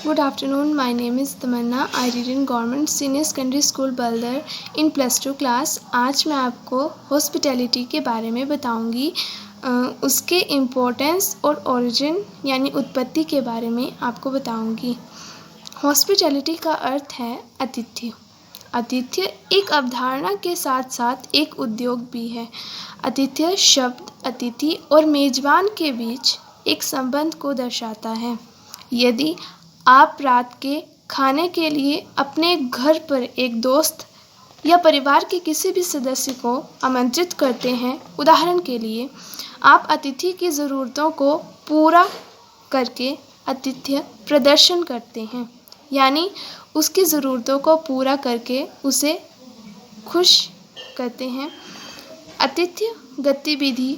Good afternoon. My name is Tamanna. I read in Government Senior Secondary School बल्दर in +2 class. आज मैं आपको hospitality के बारे में बताऊंगी। उसके इम्पोर्टेंस और ओरिजिन यानी उत्पत्ति के बारे में आपको बताऊंगी। हॉस्पिटैलिटी का अर्थ है आतिथ्य। आतिथ्य एक अवधारणा के साथ साथ एक उद्योग भी है। आतिथ्य शब्द अतिथि और मेजबान के बीच एक संबंध को दर्शाता है। यदि आप रात के खाने के लिए अपने घर पर एक दोस्त या परिवार के किसी भी सदस्य को आमंत्रित करते हैं, उदाहरण के लिए आप अतिथि की ज़रूरतों को पूरा करके आतिथ्य प्रदर्शन करते हैं, यानी उसकी ज़रूरतों को पूरा करके उसे खुश करते हैं। आतिथ्य गतिविधि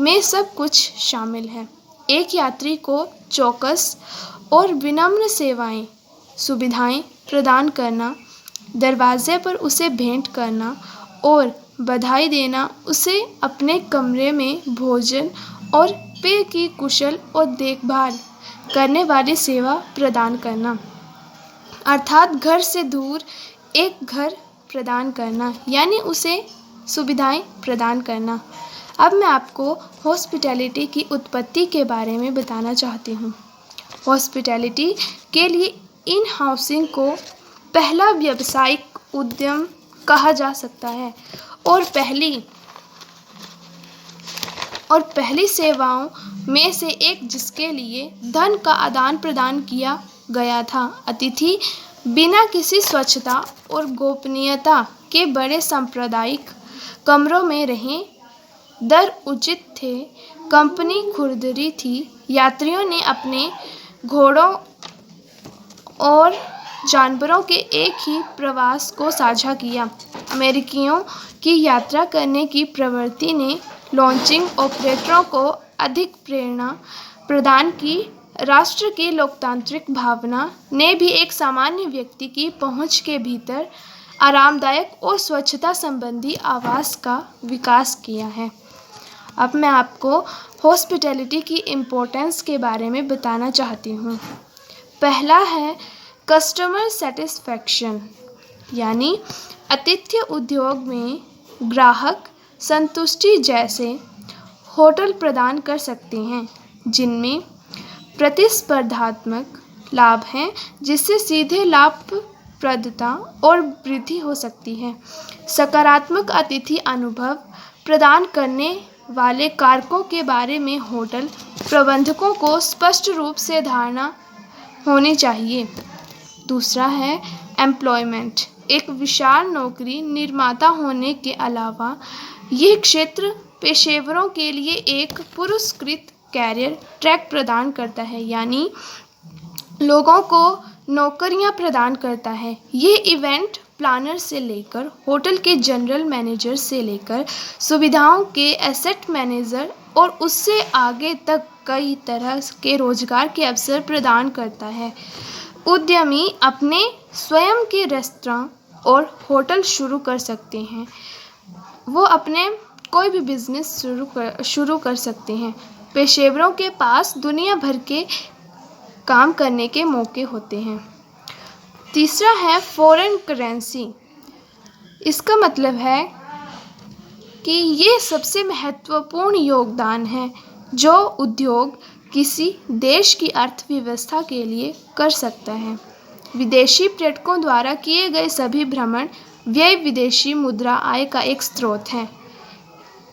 में सब कुछ शामिल है। एक यात्री को चौकस और विनम्र सुविधाएं प्रदान करना, दरवाजे पर उसे भेंट करना और बधाई देना, उसे अपने कमरे में भोजन और पेय की कुशल और देखभाल करने वाली सेवा प्रदान करना, अर्थात घर से दूर एक घर प्रदान करना, यानी उसे सुविधाएं प्रदान करना। अब मैं आपको हॉस्पिटैलिटी की उत्पत्ति के बारे में बताना चाहती हूँ। हॉस्पिटैलिटी के लिए इन हाउसिंग को पहला व्यावसायिक उद्यम कहा जा सकता है और पहली सेवाओं में से एक जिसके लिए धन का आदान प्रदान किया गया था। अतिथि बिना किसी स्वच्छता और गोपनीयता के बड़े सांप्रदायिक कमरों में रहें। दर उचित थे, कंपनी खुरदरी थी। यात्रियों ने अपने घोड़ों और जानवरों के एक ही प्रवास को साझा किया। अमेरिकियों की यात्रा करने की प्रवृत्ति ने लॉन्चिंग ऑपरेटरों को अधिक प्रेरणा प्रदान की। राष्ट्र की लोकतांत्रिक भावना ने भी एक सामान्य व्यक्ति की पहुंच के भीतर आरामदायक और स्वच्छता संबंधी आवास का विकास किया है। अब मैं आपको हॉस्पिटैलिटी की इम्पोर्टेंस के बारे में बताना चाहती हूँ। पहला है कस्टमर सेटिस्फैक्शन, यानी आतिथ्य उद्योग में ग्राहक संतुष्टि जैसे होटल प्रदान कर सकते हैं जिनमें प्रतिस्पर्धात्मक लाभ हैं, जिससे सीधे लाभप्रदता और वृद्धि हो सकती है। सकारात्मक अतिथि अनुभव प्रदान करने वाले कारकों के बारे में होटल प्रबंधकों को स्पष्ट रूप से धारणा होनी चाहिए। दूसरा है एम्प्लॉयमेंट। एक विशाल नौकरी निर्माता होने के अलावा यह क्षेत्र पेशेवरों के लिए एक पुरस्कृत कैरियर ट्रैक प्रदान करता है, यानी लोगों को नौकरियां प्रदान करता है। ये इवेंट प्लानर से लेकर होटल के जनरल मैनेजर से लेकर सुविधाओं के एसेट मैनेजर और उससे आगे तक कई तरह के रोजगार के अवसर प्रदान करता है। उद्यमी अपने स्वयं के रेस्तरां और होटल शुरू कर सकते हैं। वो अपने कोई भी बिजनेस शुरू कर सकते हैं। पेशेवरों के पास दुनिया भर के काम करने के मौके होते हैं। तीसरा है फॉरेन करेंसी। इसका मतलब है कि ये सबसे महत्वपूर्ण योगदान है जो उद्योग किसी देश की अर्थव्यवस्था के लिए कर सकता है। विदेशी पर्यटकों द्वारा किए गए सभी भ्रमण व्यय विदेशी मुद्रा आय का एक स्रोत है।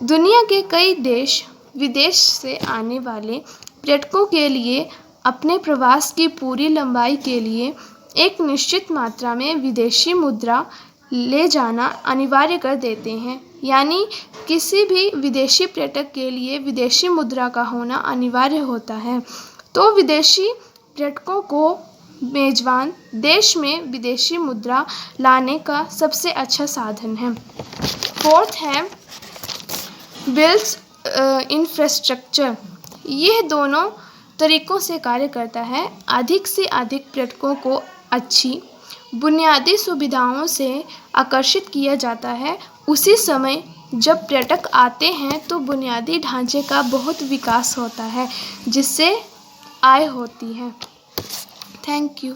दुनिया के कई देश विदेश से आने वाले पर्यटकों के लिए अपने प्रवास की पूरी लंबाई के लिए एक निश्चित मात्रा में विदेशी मुद्रा ले जाना अनिवार्य कर देते हैं, यानी किसी भी विदेशी पर्यटक के लिए विदेशी मुद्रा का होना अनिवार्य होता है। तो विदेशी पर्यटकों को मेजबान देश में विदेशी मुद्रा लाने का सबसे अच्छा साधन है। फोर्थ है बिल्स इंफ्रास्ट्रक्चर। यह दोनों तरीकों से कार्य करता है। अधिक से अधिक पर्यटकों को अच्छी बुनियादी सुविधाओं से आकर्षित किया जाता है। उसी समय जब पर्यटक आते हैं तो बुनियादी ढांचे का बहुत विकास होता है, जिससे आय होती है। Thank you.